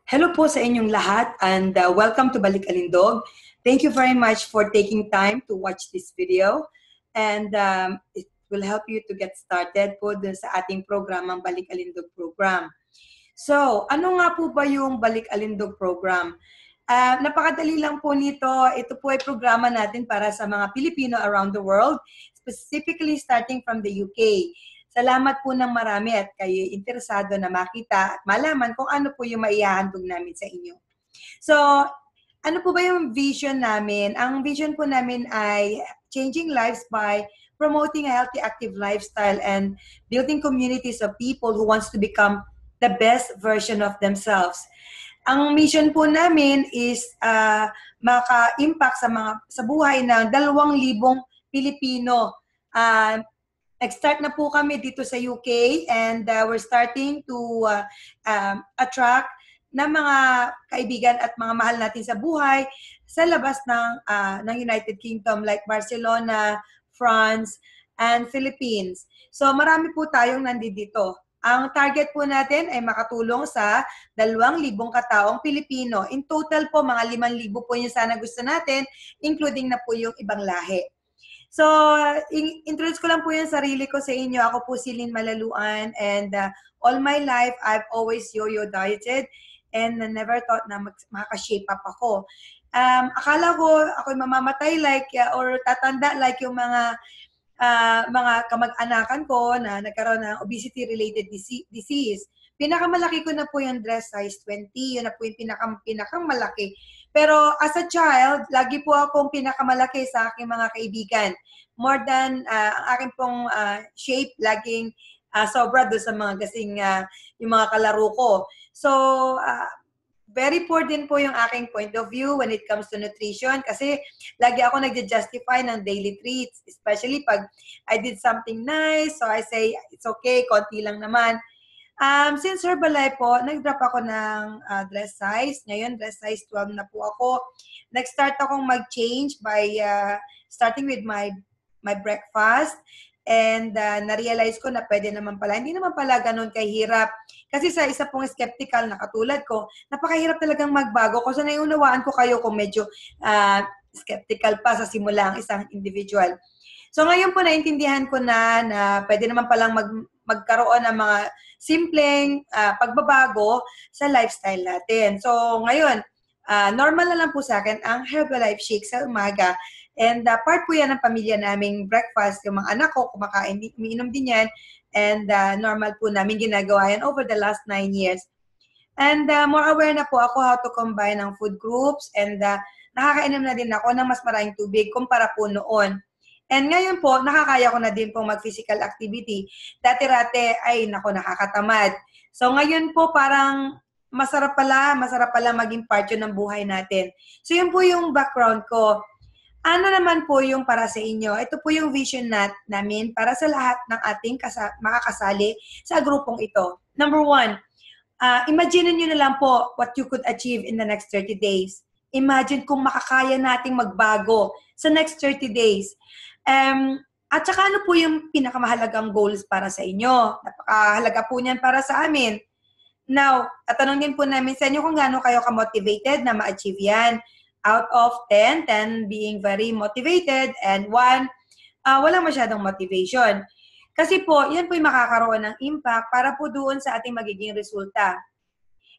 Hello po sa inyong lahat and welcome to BalikALindog. Thank you very much for taking time to watch this video and it will help you to get started po dun sa ating programang BalikALindog program. So, ano nga po ba yung BalikALindog program? Napakadali lang po nito. Ito po ay programa natin para sa mga Pilipino around the world, specifically starting from the UK. Salamat po ng marami at kayo interesado na makita at malaman kung ano po yung maihahandog namin sa inyo. So, ano po ba yung vision namin? Ang vision po namin ay changing lives by promoting a healthy, active lifestyle and building communities of people who wants to become the best version of themselves. Ang mission po namin is maka-impact sa buhay ng 2,000 Pilipino. Nag-start na po kami dito sa UK and we're starting to attract na mga kaibigan at mga mahal natin sa buhay sa labas ng United Kingdom like Barcelona, France, and Philippines. So marami po tayong nandito. Ang target po natin ay makatulong sa 2,000 kataong Pilipino. In total po, mga 5,000 po yung sana gusto natin, including na po yung ibang lahi. So, introduce ko lang po yung sarili ko sa inyo. Ako po si Lynn Malaluan and all my life, I've always yo-yo dieted and never thought na makaka-shape up ako. Akala ko ako'y mamamatay like or tatanda like yung mga kamag-anakan ko na nagkaroon ng obesity-related disease. Pinakamalaki ko na po yung dress size 20. Yun na po yung pinakamalaki. Pero as a child, lagi po akong pinakamalaki sa aking mga kaibigan. More than ang aking pong shape, laging sobra doon sa mga kasing yung mga kalaro ko. So, very poor din po yung aking point of view when it comes to nutrition kasi lagi ako nag-justify ng daily treats, especially pag I did something nice, so I say, it's okay, konti lang naman. Since Herbalife po, nag-drop ako ng dress size. Ngayon, dress size 12 na po ako. Nag-start akong mag-change by starting with my breakfast. And na-realize ko na pwede naman pala. Hindi naman pala ganun kahirap. Kasi sa isa pong skeptical na katulad ko, napakahirap talagang magbago. Kasi naiunawaan ko kayo kung medyo skeptical pa sa simula ang isang individual. So ngayon po naintindihan ko na pwede naman palang magkaroon ng mga simpleng pagbabago sa lifestyle natin. So ngayon, normal na lang po sa akin ang Herbalife shake sa umaga. And part po yan ng pamilya naming breakfast. Yung mga anak ko, kumakain, umiinom din yan. And normal po namin ginagawa yan over the last 9 years. And more aware na po ako how to combine ng food groups. And nakakainom na din ako ng mas maraming tubig kumpara po noon. And ngayon po, nakakaya ko na din pong mag-physical activity. Dati-rate, ay nako, nakakatamad. So ngayon po parang masarap pala maging part yun ng buhay natin. So yun po yung background ko. Ano naman po yung para sa inyo? Ito po yung vision namin para sa lahat ng ating makakasali sa grupong ito. Number 1, imagine nyo na lang po what you could achieve in the next 30 days. Imagine kung makakaya nating magbago sa next 30 days. At saka ano po yung pinakamahalagang goals para sa inyo? Napakahalaga po niyan para sa amin. Now, tatanungin po namin sa inyo kung gaano kayo ka-motivated na ma-achieve yan. Out of 10 being very motivated and 1, walang masyadong motivation. Kasi po, yan po yung makakaroon ng impact para po doon sa ating magiging resulta.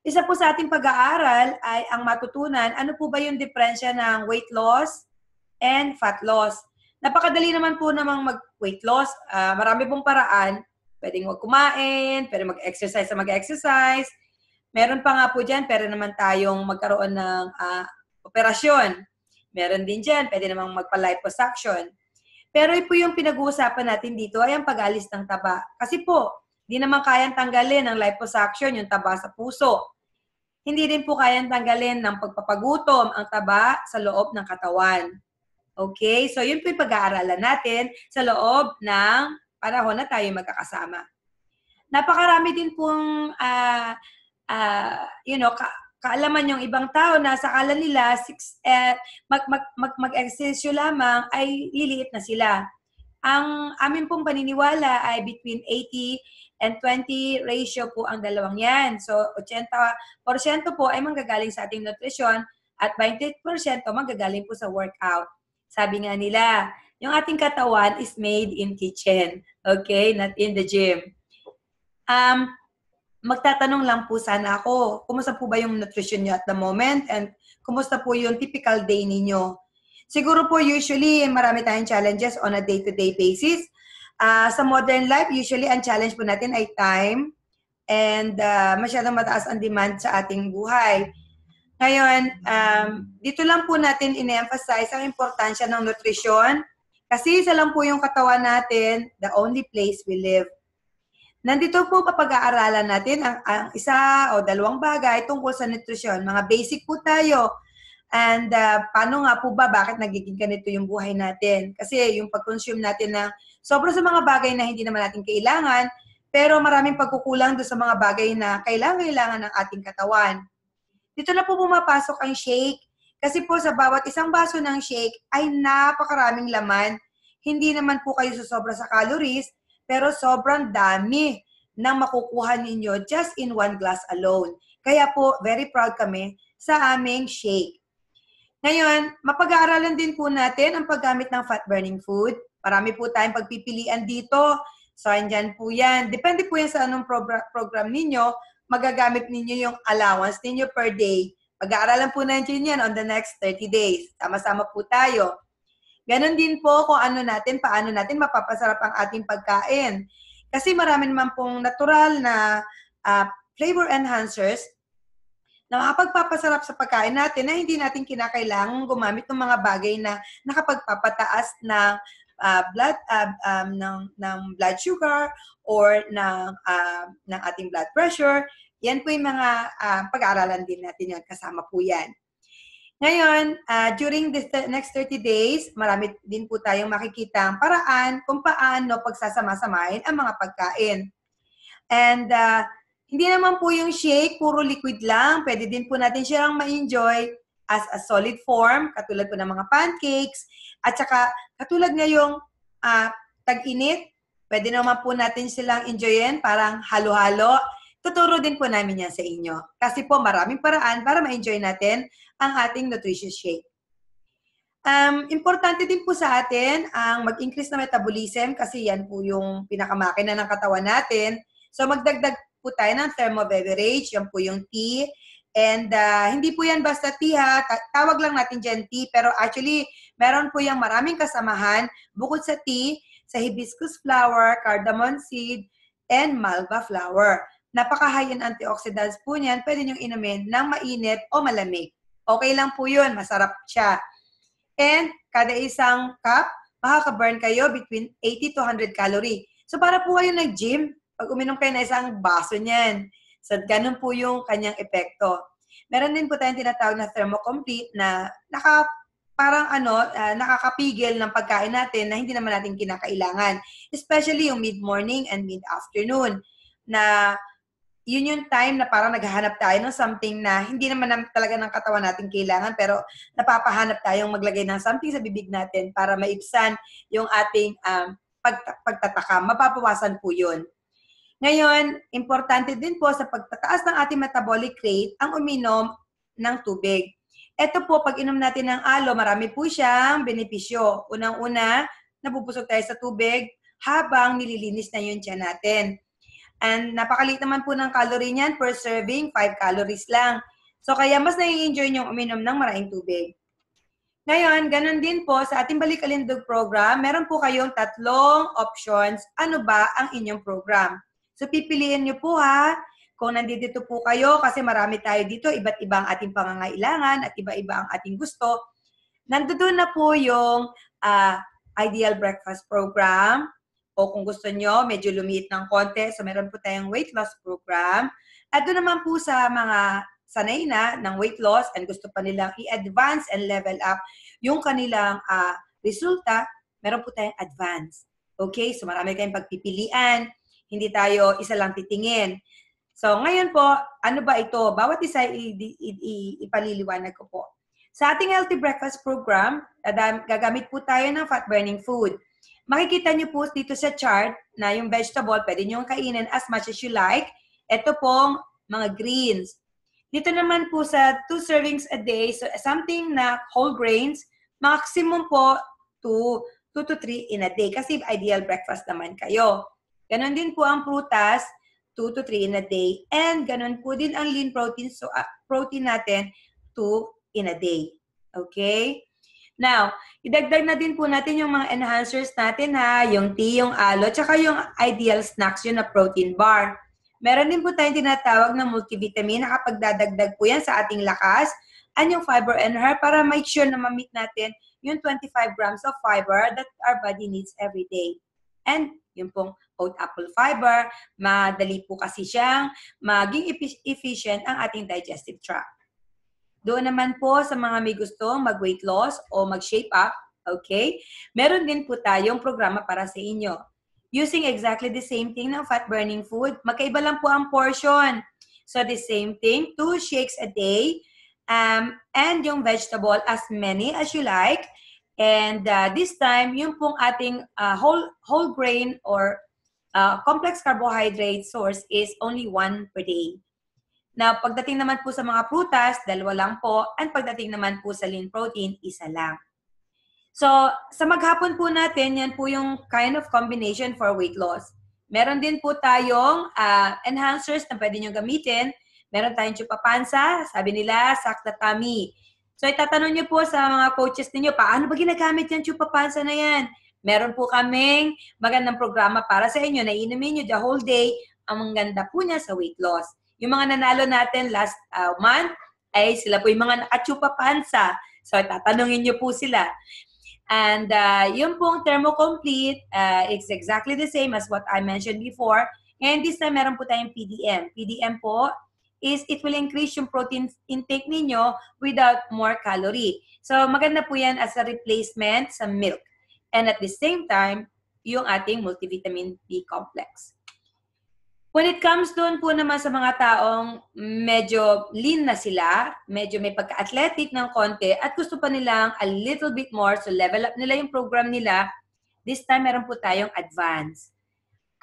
Isa po sa ating pag-aaral ay ang matutunan, ano po ba yung diferensya ng weight loss and fat loss. Napakadali naman po namang mag-weight loss. Marami pong paraan. Pwedeng huwag kumain, pwede mag-exercise sa mag-exercise. Meron pa nga po dyan, pwede naman tayong magkaroon ng operasyon. Meron din dyan, pwede namang magpa-liposuction. Pero po yung pinag-uusapan natin dito ay ang pag-alis ng taba. Kasi po, di naman kayang tanggalin ng liposuction yung taba sa puso. Hindi din po kayang tanggalin ng pagpapagutom ang taba sa loob ng katawan. Okay? So, yun po yung pag-aaralan natin sa loob ng panahon na tayo magkakasama. Napakarami din pong, kaalaman yung ibang tao na sa akala nila mag-exercise lamang ay liliit na sila. Ang amin pong paniniwala ay between 80 and 20 ratio po ang dalawang yan. So, 80% po ay manggagaling sa ating nutrisyon at 20% manggagaling po sa workout. Sabi nga nila, yung ating katawan is made in kitchen. Okay? Not in the gym. Magtatanong lang po sana ako, kumusta po ba yung nutrition niyo at the moment and kumusta po yung typical day ninyo? Siguro po usually marami tayong challenges on a day-to-day basis. Sa modern life, usually ang challenge po natin ay time and masyadong mataas ang demand sa ating buhay. Ngayon, dito lang po natin ine-emphasize ang importansya ng nutrition kasi isa lang po yung katawan natin, the only place we live. Nandito po papag-aaralan natin ang isa o dalawang bagay tungkol sa nutrisyon. Mga basic po tayo. And paano nga po ba, bakit nagiging ganito yung buhay natin? Kasi yung pag-consume natin ng sobra sa mga bagay na hindi naman natin kailangan, pero maraming pagkukulang doon sa mga bagay na kailangan ng ating katawan. Dito na po pumapasok ang shake. Kasi po sa bawat isang baso ng shake ay napakaraming laman. Hindi naman po kayo susobra sa calories, pero sobrang dami ng makukuha ninyo just in one glass alone. Kaya po, very proud kami sa aming shake. Ngayon, mapag-aaralan din po natin ang paggamit ng fat-burning food. Marami po tayong pagpipilian dito. So, andyan po yan. Depende po yan sa anong program ninyo. Magagamit ninyo yung allowance ninyo per day. Pag-aaralan po natin yan on the next 30 days. Sama-sama po tayo. Ganon din po kung paano natin mapapasarap ang ating pagkain. Kasi marami naman pong natural na flavor enhancers na makapagpapasarap sa pagkain natin na hindi natin kinakailangan gumamit ng mga bagay na nakapagpapataas ng blood sugar or ng ating blood pressure. Yan po yung mga pag-aaralan din natin yan. Kasama po yan. Ngayon, during this next 30 days, marami din po tayong makikita ang paraan kung paano pagsasama-samahin ang mga pagkain. And hindi naman po yung shake, puro liquid lang. Pwede din po natin siyang ma-enjoy as a solid form, katulad po ng mga pancakes. At saka, katulad ngayong tag-init, pwede naman po natin silang enjoyin, parang halo-halo. Tuturo din po namin yan sa inyo. Kasi po maraming paraan para ma-enjoy natin ang ating nutritious shake. Importante din po sa atin ang mag-increase na metabolism kasi yan po yung pinakamakina ng katawan natin. So magdagdag po tayo ng thermo beverage, yan po yung tea. And hindi po yan basta tea ha, tawag lang natin dyan tea, pero actually meron po yung maraming kasamahan bukod sa tea, sa hibiscus flower, cardamom seed, and malva flower. Napaka-high in antioxidants po niyan, pwede niyong inumin ng mainit o malamig. Okay lang po yun, masarap siya. And kada isang cup, makaka-burn kayo between 80 to 100 calorie. So para po kayo nag-gym, pag uminom kayo na isang baso niyan. So ganun po yung kanyang epekto. Meron din po tayong tinatawag na thermocomplete na nakakapigil ng pagkain natin na hindi naman natin kinakailangan. Especially yung mid-morning and mid-afternoon na yun yung time na parang naghahanap tayo ng something na hindi naman talaga ng katawan natin kailangan pero napapahanap tayong maglagay ng something sa bibig natin para maibsan yung ating pagtataka. Mapapawasan po yun. Ngayon, importante din po sa pagtataas ng ating metabolic rate ang uminom ng tubig. Ito po, pag inom natin ng alo, marami po siyang benepisyo. Unang-una, nabubusog tayo sa tubig habang nililinis na yung tiyan natin. And napakaliit naman po ng calorie niyan per serving, 5 calories lang. So kaya mas nai-enjoy niyong uminom ng maraming tubig. Ngayon, ganun din po sa ating BalikALindog program, meron po kayong 3 options. Ano ba ang inyong program? So pipiliin niyo po ha, kung nandito po kayo, kasi marami tayo dito, iba't ibang ating pangangailangan at iba-iba ang ating gusto. Nandoon na po yung ideal breakfast program, o kung gusto nyo, medyo lumiit ng konti. So, meron po tayong weight loss program. At doon naman po sa mga sanay na ng weight loss and gusto pa nilang i-advance and level up yung kanilang resulta, meron po tayong advance. Okay? So, marami kayong pagpipilian. Hindi tayo isa lang titingin. So, ngayon po, ano ba ito? Bawat isa ipaliliwanag ko po. Sa ating healthy breakfast program, gagamit po tayo ng fat-burning food. makikita nyo po dito sa chart na yung vegetable, pwede nyo kainin as much as you like. Ito pong mga greens. Dito naman po sa 2 servings a day, so something na whole grains, maximum po 2 to 3 in a day kasi ideal breakfast naman kayo. Ganon din po ang prutas, 2 to 3 in a day. And ganon po din ang lean protein, so protein natin 2 in a day. Okay? Now, idagdag na din po natin yung mga enhancers natin ha, yung tea, yung alo, tsaka yung ideal snacks yun na protein bar. Meron din po tayong tinatawag na multivitamin na kapag dadagdag po yan sa ating lakas, and yung fiber and herb para make sure na ma-meet natin yung 25 grams of fiber that our body needs every day. And yung pong oat apple fiber, madali po kasi siyang maging efficient ang ating digestive tract. Doon naman po sa mga may gustong mag-weight loss o mag-shape up, okay? Meron din po tayong programa para sa inyo. Using exactly the same thing ng fat-burning food, magkaiba lang po ang portion. So the same thing, 2 shakes a day, and yung vegetable as many as you like. And this time, yung pong ating whole grain or complex carbohydrate source is only 1 per day. Now, pagdating naman po sa mga prutas, 2 lang po. And pagdating naman po sa lean protein, 1 lang. So, sa maghapon po natin, yan po yung kind of combination for weight loss. Meron din po tayong enhancers na pwede nyo gamitin. Meron tayong chupapansa, sabi nila, sakta tummy. So, itatanong nyo po sa mga coaches ninyo, paano ba ginagamit yung chupapansa na yan? Meron po kaming magandang programa para sa inyo na inumin nyo the whole day. Ang maganda po niya sa weight loss. Yung mga nanalo natin last month, ay sila po yung mga nakachupapansa. So, tatanungin nyo po sila. And yung pong thermocomplete, it's exactly the same as what I mentioned before. And this time, meron po tayong PDM. PDM po is it will increase yung protein intake ninyo without more calorie. So, maganda po yan as a replacement sa milk. And at the same time, yung ating multivitamin B complex. When it comes doon po naman sa mga taong medyo lean na sila, medyo may pagka-athletic ng konti at gusto pa nilang a little bit more, so level up nila yung program nila, this time meron po tayong advance.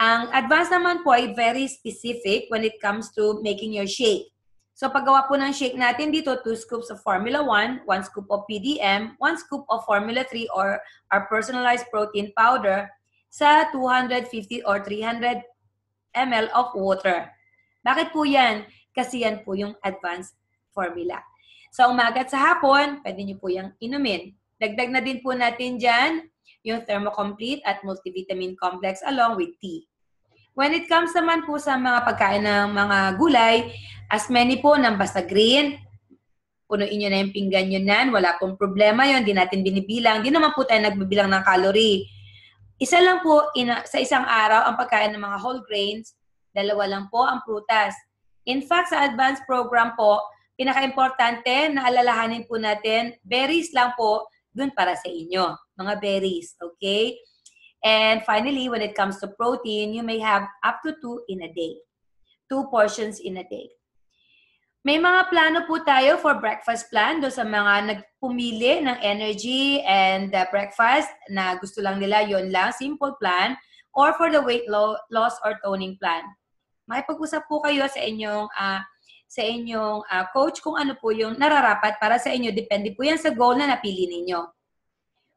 Ang advance naman po ay very specific when it comes to making your shake. So paggawa po ng shake natin dito, 2 scoops of Formula 1, 1 scoop of PDM, 1 scoop of Formula 3 or our personalized protein powder sa 250 or 300 ml of water. Bakit po yan? Kasi yan po yung advanced formula. Sa umaga at sa hapon, pwede nyo po yung inumin. Dagdag na din po natin dyan yung thermocomplete at multivitamin complex along with tea. When it comes naman po sa mga pagkain ng mga gulay, as many po ng basta green, punuin nyo na yung pinggan nyo nan, wala pong problema yon, di natin binibilang, di naman po tayo nagbibilang ng calorie. Isa lang po sa isang araw ang pagkain ng mga whole grains, 2 lang po ang prutas. In fact, sa advanced program po, pinaka-importante na alalahanin po natin, berries lang po dun para sa inyo. Mga berries, okay? And finally, when it comes to protein, you may have up to 2 in a day. 2 portions in a day. May mga plano po tayo for breakfast plan do sa mga nagpumili ng energy and breakfast na gusto lang nila yon lang, simple plan, or for the weight loss or toning plan. Makipag-usap po kayo sa inyong coach kung ano po yung nararapat para sa inyo. Depende po yan sa goal na napili ninyo.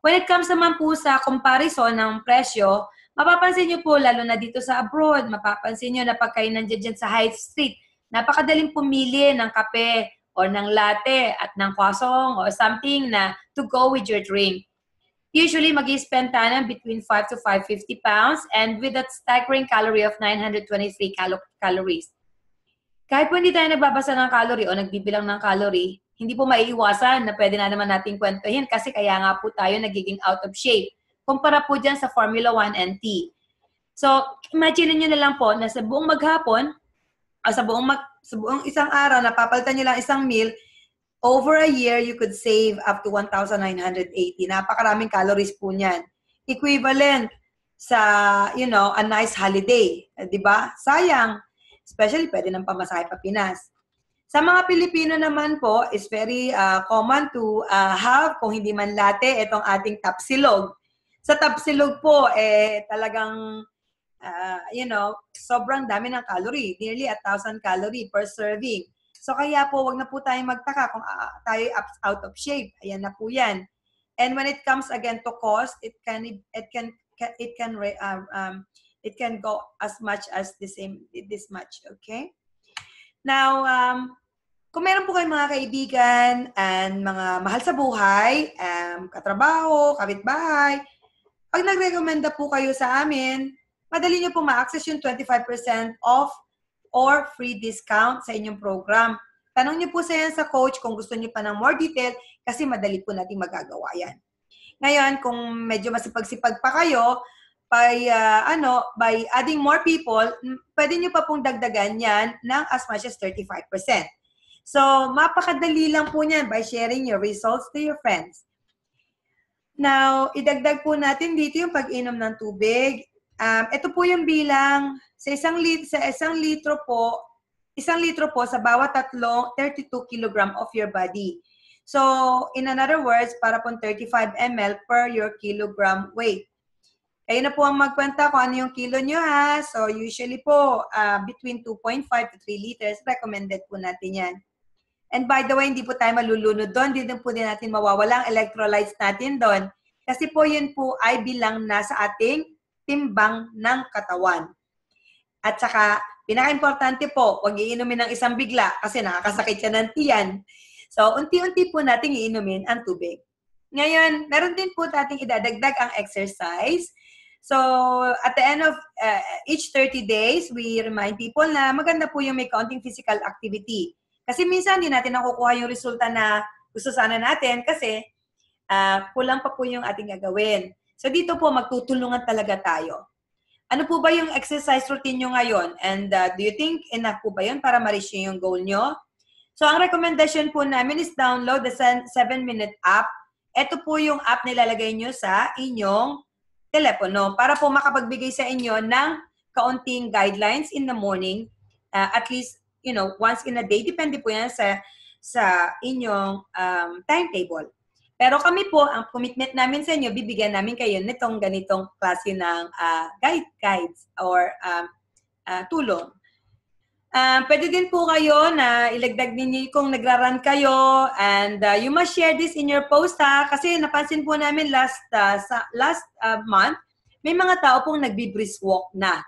When it comes naman po sa comparison ng presyo, mapapansin nyo po lalo na dito sa abroad, mapapansin nyo na pag kayo nandiyan sa high street, napakadaling pumili ng kape or ng latte at ng croissant or something na to go with your drink. Usually, mag-i-spend tayo ng between 5 to 550 pounds and with that staggering calorie of 923 calories. Kahit po hindi tayo nagbabasa ng calorie o nagbibilang ng calorie, hindi po maiiwasan na pwede na naman natin kwentuhin kasi kaya nga po tayo nagiging out of shape. Kumpara po dyan sa Formula 1 and T. So, imagine nyo na lang po na sa buong maghapon, sa buong isang araw, napapalitan nyo lang isang meal, over a year, you could save up to 1,980. Napakaraming calories po niyan. Equivalent sa, a nice holiday. Diba? Sayang. Especially, pwede ng pamasahe pa Pinas. Sa mga Pilipino naman po, is very common to have, kung hindi man latte, itong ating tapsilog. Sa Tapsilog po, talagang, sobrang dami ng calorie. Nearly 1,000 calorie per serving. So kaya po, wag na po tayong magtaka kung tayo out of shape. Ayan na po yan. And when it comes again to cost, it can go as much as this much, okay? Now, kung meron po kayong mga kaibigan and mga mahal sa buhay, katrabaho, kapitbahay, pag nagrekomenda po kayo sa amin, madali nyo po ma-access yung 25% off or free discount sa inyong program. Tanong nyo po sa coach kung gusto nyo pa ng more detail kasi madali po natin magagawa yan. Ngayon, kung medyo masipag-sipag pa kayo, by adding more people, pwede nyo pa pong dagdagan yan ng as much as 35%. So, mapakadali lang po niyan by sharing your results to your friends. Now, idagdag po natin dito yung pag-inom ng tubig. Ito po yung bilang sa isang litro po sa bawat 32 kilogram of your body. So, in another words, para pong 35 ml per your kilogram weight. Kayo na po ang magkwenta kung ano yung kilo nyo ha. So, usually po, between 2.5 to 3 liters, recommended po natin yan. And by the way, hindi po tayo malulunod doon. Hindi po din natin mawawala ang electrolytes natin doon. Kasi po yun po ay bilang na sa ating timbang ng katawan. At saka, pinaka-importante po, huwag iinumin ng isang bigla kasi nakakasakit siya ng tiyan. So, unti-unti po nating iinumin ang tubig. Ngayon, meron din po nating idadagdag ang exercise. So, at the end of each 30 days, we remind people na maganda po yung may kaunting physical activity. Kasi minsan, hindi natin nakukuha yung resulta na gusto sana natin kasi kulang pa po yung ating gagawin. So, dito po, magtutulungan talaga tayo. Ano po ba yung exercise routine nyo ngayon? And do you think enough po ba yun para ma-reach yung goal nyo? So, ang recommendation po namin is download the 7-minute app. Ito po yung app na ilalagay nyo sa inyong telepono para po makapagbigay sa inyo ng kaunting guidelines in the morning. At least, once in a day. Depende po yan sa inyong timetable. Pero kami po, ang commitment namin sa inyo, bibigyan namin kayo nitong ganitong klase ng guides or tulong. Pwede din po kayo na ilagdag ninyo kung nagra-run kayo and you must share this in your post kasi napansin po namin last month, may mga tao pong nagbi-brisk walk na.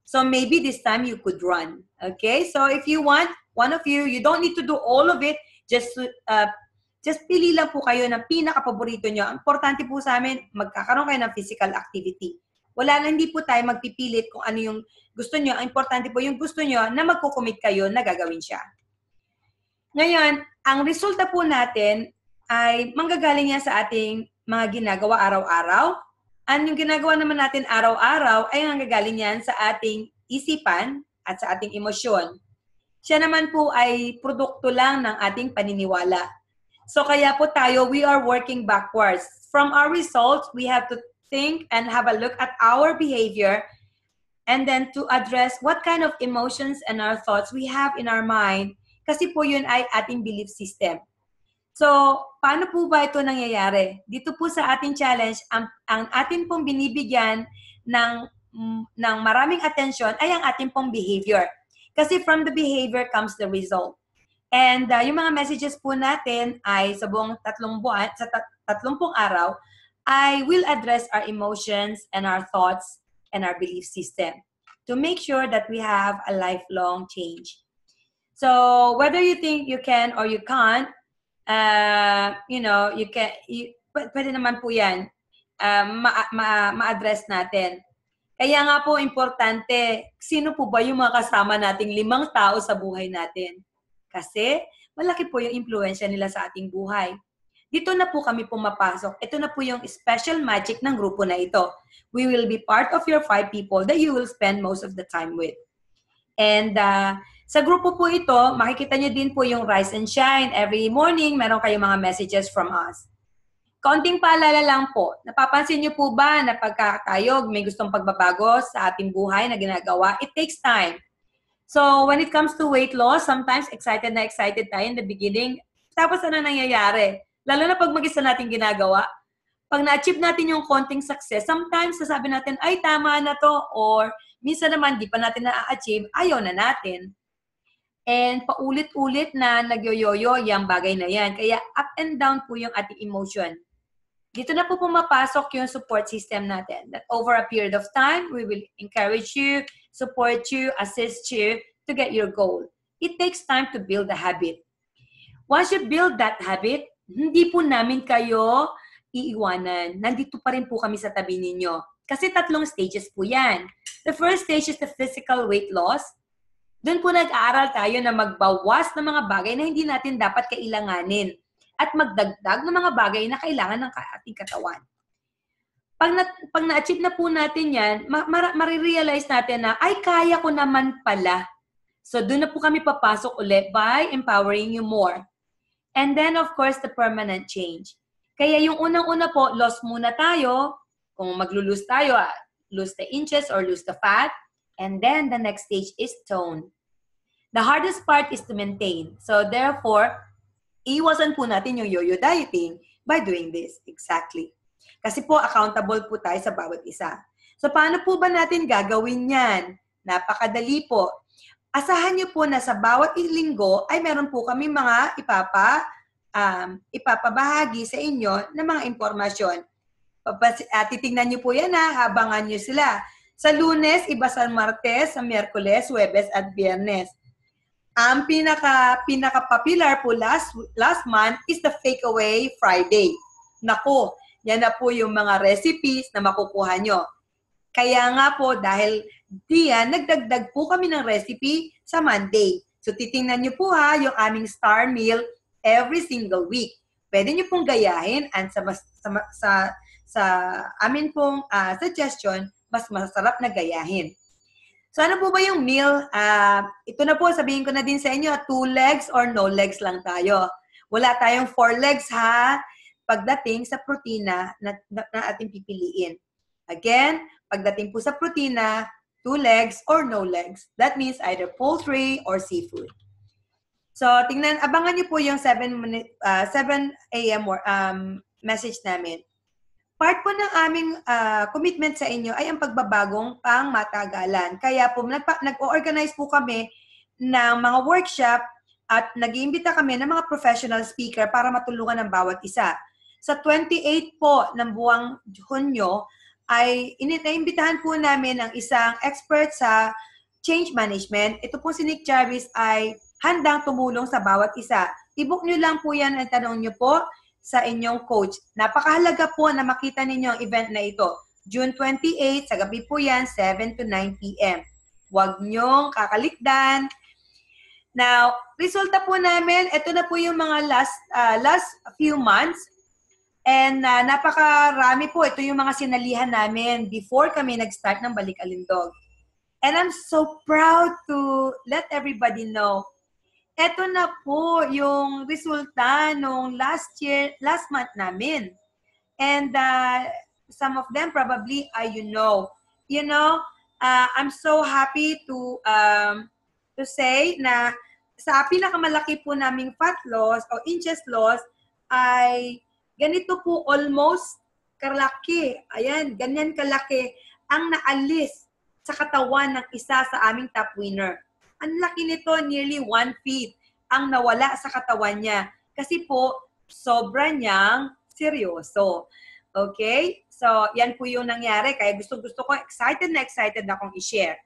So maybe this time you could run. Okay? So if you want, one of you don't need to do all of it. Just pili lang po kayo ng pinaka-paborito nyo. Importante po sa amin, magkakaroon kayo ng physical activity. Hindi po tayo magpipilit kung ano yung gusto nyo. Ang importante po yung gusto nyo na magkukumit kayo na gagawin siya. Ngayon, ang resulta po natin ay manggagaling yan sa ating mga ginagawa araw-araw. Yung ginagawa naman natin araw-araw ay nanggagaling yan sa ating isipan at sa ating emosyon. Siya naman po ay produkto lang ng ating paniniwala. So kaya po tayo, we are working backwards. From our results, we have to think and have a look at our behavior and then to address what kind of emotions and our thoughts we have in our mind kasi po yun ay ating belief system. So, paano po ba ito nangyayari? Dito po sa ating challenge, ang atin pong binibigyan ng maraming attention ay ang ating pong behavior. Kasi from the behavior comes the result. And yung mga messages po natin ay sa buong 3 buwan, sa 30 araw, I will address our emotions and our thoughts and our belief system to make sure that we have a lifelong change. So, whether you think you can or you can't, pwede naman po yan ma-address natin. Kaya nga po importante, sino po ba yung mga kasama nating 5 tao sa buhay natin? Kasi malaki po yung impluensya nila sa ating buhay. Dito na po kami pumapasok. Ito na po yung special magic ng grupo na ito. We will be part of your 5 people that you will spend most of the time with. And sa grupo po ito, makikita nyo din po yung rise and shine. Every morning, meron kayong mga messages from us. Kaunting paalala lang po. Napapansin nyo po ba na pagka tayo may gustong pagbabago sa ating buhay na ginagawa, it takes time. So, when it comes to weight loss, sometimes excited tayo in the beginning. Tapos ano nangyayari? Lalo na pag mag-isa natin ginagawa, Pag na-achieve natin yung konting success, sometimes sasabi natin, ay, tama na to. Or minsan naman, di pa natin na-achieve, ayaw na natin. And paulit-ulit na nagyoyoyo yung bagay na yan. Kaya up and down po yung ating emotion. Dito na po pumapasok yung support system natin. That over a period of time, we will encourage you, support you, assist you to get your goal. It takes time to build a habit. Once you build that habit, hindi po namin kayo iiwanan. Nandito pa rin po kami sa tabi ninyo. Kasi 3 stages po yan. The first stage is the physical weight loss. Doon po nag-aaral tayo na magbawas ng mga bagay na hindi natin dapat kailanganin at magdagdag ng mga bagay na kailangan ng ating katawan. Pag na-achieve na po natin yan, marirealize natin na, ay, kaya ko naman pala. So, doon na po kami papasok ulit by empowering you more. And then, of course, the permanent change. Kaya yung unang-una po, loss muna tayo. Kung maglo-lose tayo, lose the inches or lose the fat. And then, the next stage is tone. The hardest part is to maintain. So, therefore, iwasan po natin yung yo-yo dieting by doing this. Exactly. Kasi po, accountable po tayo sa bawat isa. So, paano po ba natin gagawin yan? Napakadali po. Asahan niyo po na sa bawat linggo ay meron po kami mga ipapabahagi sa inyo ng mga impormasyon. Titingnan niyo po yan habangan niyo sila. Sa Lunes, iba sa Martes, sa Miyerkules, Huwebes at Biyernes. Ang pinaka-popular po last month is the Fake Away Friday. Nako, yan na po yung mga recipes na makukuha nyo. Kaya nga po, dahil diyan, nagdagdag po kami ng recipe sa Monday. So, titingnan nyo po yung aming star meal every single week. Pwede nyo pong gayahin and sa amin pong suggestion, mas masarap na gayahin. So, ano po ba yung meal? Ito na po, sabihin ko na din sa inyo, 2 legs or no legs lang tayo. Wala tayong 4 legs pagdating sa protina na ating pipiliin. Again, pagdating po sa protina, 2 legs or no legs. That means either poultry or seafood. So, abangan niyo po yung 7 a.m. Message namin. Part po ng aming commitment sa inyo ay ang pagbabagong pangmatagalan. Kaya po, nag-organize po kami ng mga workshop at nag-iimbita kami ng mga professional speaker para matulungan ng bawat isa. Sa 28 po ng buwang Hunyo, ay naimbitahan po namin ang isang expert sa change management. Ito po si Nick Jarvis ay handang tumulong sa bawat isa. I-book nyo lang po yan at tanong nyo po sa inyong coach. Napakahalaga po na makita ninyo ang event na ito. June 28, sa gabi po yan, 7 to 9 p.m. Huwag nyong kakalikdan. Now, resulta po namin, ito na po yung mga last few months. And napakarami po. Ito yung mga sinalihan namin before kami nag-start ng BalikALindog. And I'm so proud to let everybody know, eto na po yung resulta nung last month namin. And some of them probably I'm so happy to say na sa pinakamalaki po naming fat loss o inches loss ay ganito po almost kalaki. Ayan, ganyan kalaki ang naalis sa katawan ng isa sa aming top winner. Ang laki nito, nearly 1 feet ang nawala sa katawan niya. Kasi po, sobra niyang seryoso. Okay? So, yan po yung nangyari. Kaya gusto ko, excited akong i-share.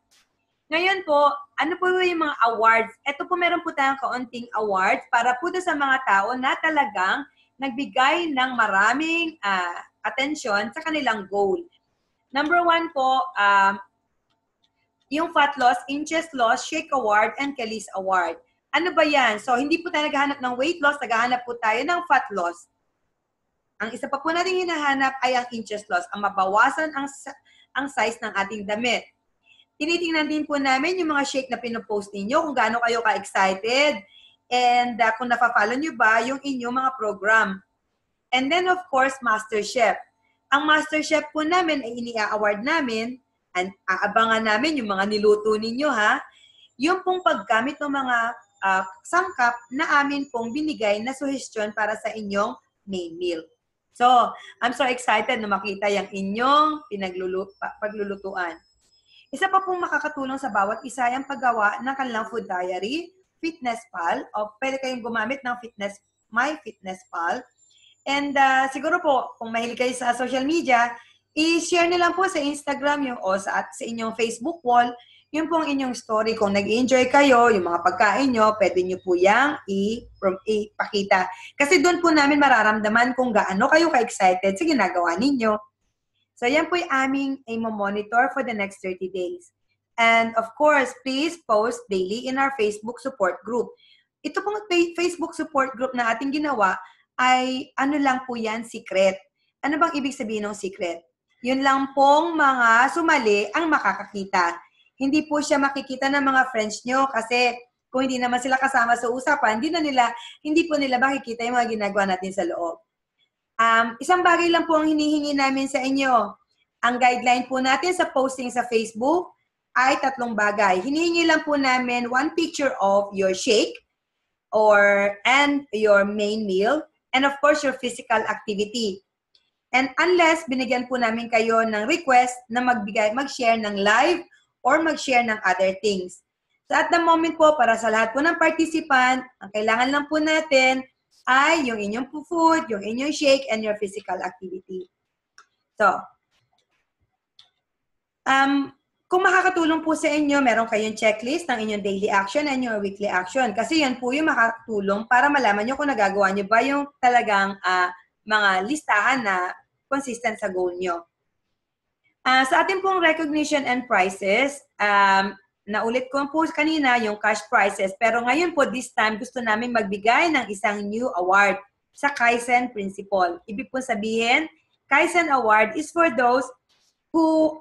Ngayon po, ano po yung mga awards? Ito po, meron po tayong kaunting awards para po sa mga tao na talagang nagbigay ng maraming atensyon sa kanilang goal. Number 1 po, yung fat loss, inches loss, shake award, and Kelly's award. Ano ba yan? So, hindi po tayo naghahanap ng weight loss, naghahanap po tayo ng fat loss. Ang isa pa po natin hinahanap ay ang inches loss, ang mabawasan ang size ng ating damit. Tinitingnan din po namin yung mga shake na pinopost ninyo, kung gaano kayo ka-excited, and kung nafa-follow nyo ba yung inyong mga program. And then, of course, MasterChef. Ang MasterChef po namin ay ini-award namin, and aabangan namin yung mga niluto ninyo yung pong paggamit ng mga sangkap na amin pong binigay na suhestyon para sa inyong main meal. So, I'm so excited na makita yung inyong paglulutuan. Isa pa pong makakatulong sa bawat isa yung paggawa ng kanilang food diary, FitnessPal, o pwede kayong gumamit ng MyFitnessPal. And siguro po, kung mahilig kayo sa social media, i-share nyo lang po sa Instagram yung, o sa inyong Facebook wall, yung pong inyong story. Kung nag-enjoy kayo, yung mga pagkain nyo, pwede nyo po yung ipakita. Kasi doon po namin mararamdaman kung gaano kayo ka-excited sa ginagawa ninyo. So, yan po yung aming i-monitor for the next 30 days. And of course, please post daily in our Facebook support group. Ito pong Facebook support group na ating ginawa ay ano lang po yan, secret. Ano bang ibig sabihin ng secret? Yun lang pong mga sumali ang makakakita. Hindi po siya makikita ng mga friends nyo kasi kung hindi naman sila kasama sa usapan, hindi po nila makikita yung mga ginagawa natin sa loob. Isang bagay lang po ang hinihingi namin sa inyo. Ang guideline po natin sa posting sa Facebook ay 3 bagay. Hinihingi lang po namin 1 picture of your shake and your main meal, and of course, your physical activity. And unless binigyan po namin kayo ng request na mag-share ng live or mag-share ng other things. So at the moment po, para sa lahat po ng participant, ang kailangan lang po natin ay yung inyong food, yung inyong shake, and your physical activity. So, kung makakatulong po sa inyo, meron kayong checklist ng inyong daily action and your weekly action. Kasi yan po yung makakatulong para malaman nyo kung nagagawa nyo ba yung talagang mga listahan na consistent sa goal nyo. Sa ating pong recognition and prizes, naulit ko po kanina yung cash prizes. Pero ngayon po, this time, gusto namin magbigay ng isang new award sa Kaizen Principle. Ibig po sabihin, Kaizen Award is for those who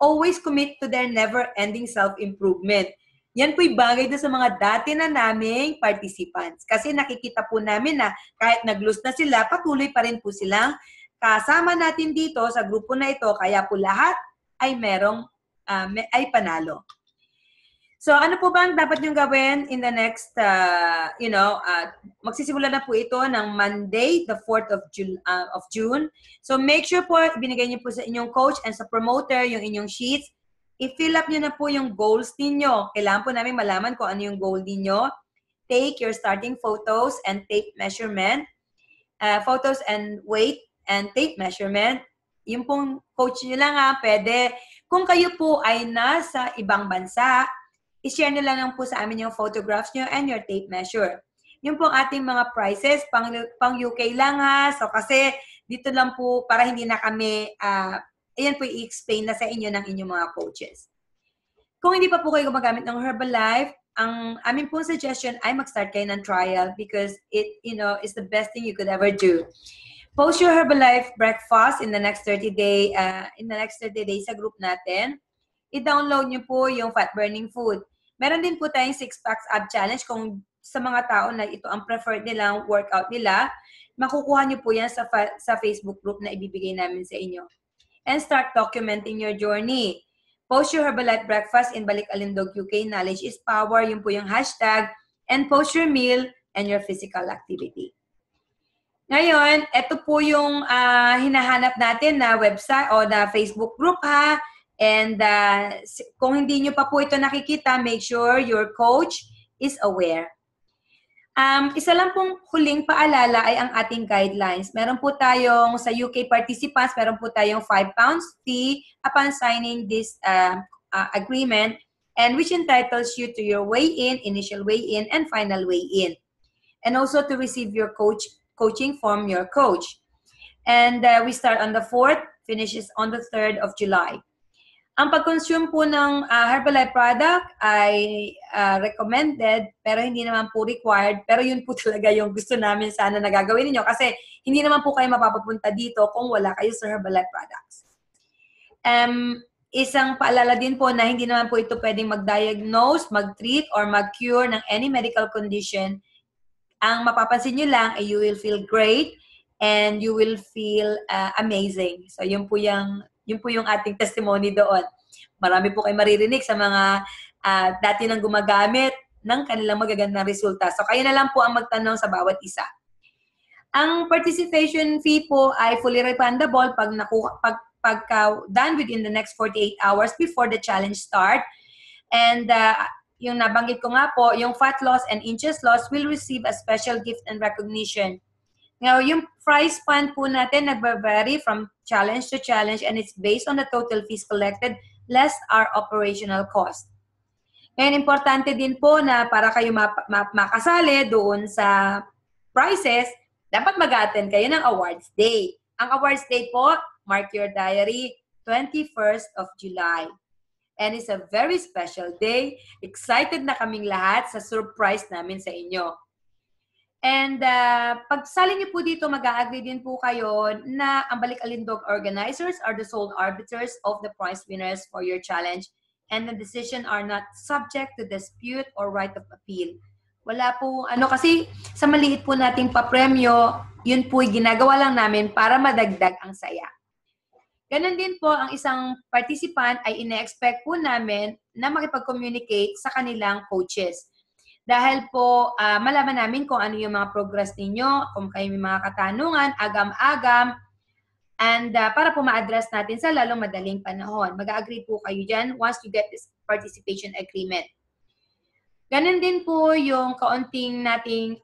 always commit to their never-ending self-improvement. Yan po'y bagay doon sa mga dati na naming participants. Kasi nakikita po namin na kahit nag-lose na sila, patuloy pa rin po silang kasama natin dito sa grupo na ito. Kaya po lahat ay ay panalo. So, ano po ba ang dapat niyong gawin in the next, magsisimula na po ito ng Monday, the 4th of June. So, make sure po, binigay niyo po sa inyong coach and sa promoter yung inyong sheets. I-fill up niyo na po yung goals ninyo. Kailangan po namin malaman kung ano yung goal ninyo. Take your starting photos and tape measurement. Photos and weight and tape measurement. Yung pong coach niyo lang pwede. Kung kayo po ay nasa ibang bansa, i-share nyo lang po sa amin yung photographs nyo and your tape measure. Yung pong ating mga prices, pang UK lang So, kasi dito lang po, para hindi na kami, ayan po i-explain na sa inyo ng inyong mga coaches. Kung hindi pa po kayo gumagamit ng Herbalife, ang aming pong suggestion ay mag-start kayo ng trial because it, is the best thing you could ever do. Post your Herbalife breakfast in the next 30 days sa group natin. I-download nyo po yung fat burning food. Meron din po tayong 6 packs ab challenge kung sa mga tao na ito ang preferred nilang workout nila, makukuha nyo po yan sa Facebook group na ibibigay namin sa inyo. And start documenting your journey. Post your Herbalife breakfast in BalikALindog UK. Knowledge is power. Yun po yung hashtag. And post your meal and your physical activity. Ngayon, ito po yung hinahanap natin na website o na Facebook group And kung hindi nyo pa po ito nakikita, make sure your coach is aware. Isa lang pong huling paalala ay ang ating guidelines. Meron po tayong, sa UK participants, meron po tayong £5 fee upon signing this agreement, and which entitles you to your weigh-in, initial weigh-in, and final weigh-in. And also to receive your coaching from your coach. And we start on the 4th, finishes on the 3rd of July. Ang pag-consume po ng Herbalife product ay recommended pero hindi naman po required. Pero yun po talaga yung gusto namin sana na gagawin ninyo kasi hindi naman po kayo mapapapunta dito kung wala kayo sa Herbalife products. Isang paalala din po na hindi naman po ito pwedeng mag-diagnose, mag-treat, or mag-cure ng any medical condition. Ang mapapansin nyo lang ay you will feel great and you will feel amazing. So yun po yung ating testimony doon. Marami po kayo maririnig sa mga dati nang gumagamit ng kanilang magagandang resulta. So, kayo na lang po ang magtanong sa bawat isa. Ang participation fee po ay fully refundable pagka done within the next 48 hours before the challenge start. And yung nabanggit ko nga po, yung fat loss and inches loss will receive a special gift and recognition. Now, yung prize fund po natin nagba-vary from challenge to challenge and it's based on the total fees collected less our operational cost. Ngayon, importante din po na para kayo makasali doon sa prizes, dapat mag-attend kayo ng awards day. Ang awards day po, mark your diary, 21st of July. And it's a very special day. Excited na kaming lahat sa surprise namin sa inyo. And pag sali niyo po dito, mag-a-agree din po kayo na ang BalikALindog organizers are the sole arbiters of the prize winners for your challenge and the decision are not subject to dispute or right of appeal. Wala po, kasi sa maliit po nating papremyo, yun po'y ginagawa lang namin para madagdag ang saya. Ganon din po, ang isang participant ay ine-expect po namin na makipag-communicate sa kanilang coaches. Dahil po, malaman namin kung ano yung mga progress ninyo, kung kayo may mga katanungan, agam-agam, and para po ma-address natin sa lalong madaling panahon. Mag-agree po kayo dyan once you get this participation agreement. Ganon din po yung kaunting naming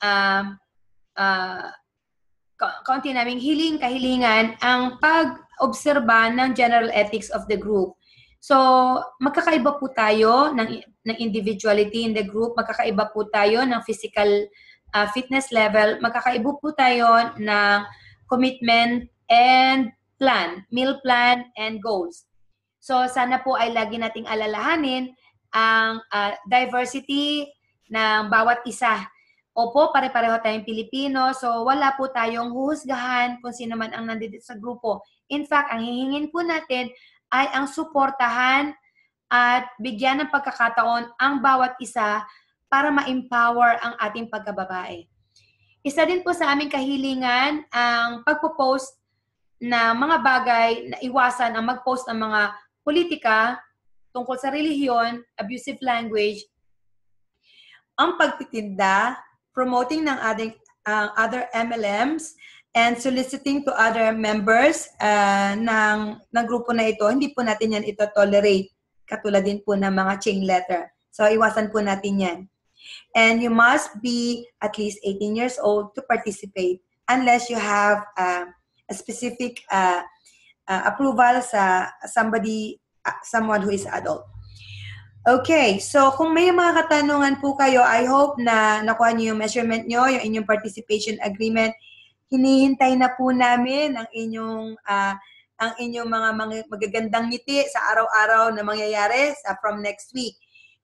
kahilingan ang pag-obserba ng general ethics of the group. So, magkakaiba po tayo ng individuality in the group, magkakaiba po tayo ng physical fitness level, magkakaiba po tayo ng commitment and plan, meal plan and goals. So, sana po ay lagi nating alalahanin ang diversity ng bawat isa. Opo, pare-pareho tayong Pilipino, so wala po tayong huhusgahan kung sino man ang nandito sa grupo. In fact, ang hihingin po natin ay ang suportahan at bigyan ng pagkakataon ang bawat isa para ma-empower ang ating pagkababae. Isa din po sa aming kahilingan ang pagpo-post na mga bagay na iwasan ang mag-post ng mga politika tungkol sa relihiyon, abusive language, ang pagtitinda, promoting ng other MLMs, and soliciting to other members ng grupo na ito. Hindi po natin yan ito tolerate. Katulad din po ng mga chain letter. So, iwasan po natin yan. And you must be at least 18 years old to participate unless you have a specific approval sa someone who is adult. Okay, so kung may mga katanungan po kayo, I hope na nakuha niyo yung measurement niyo, yung inyong participation agreement. Hinihintay na po namin ang inyong mga magagandang ngiti sa araw-araw na mangyayari from next week.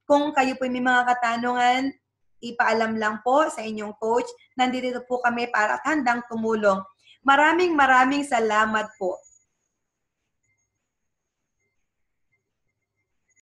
Kung kayo po may mga katanungan, ipaalam lang po sa inyong coach. Nandito po kami para handang tumulong. Maraming salamat po.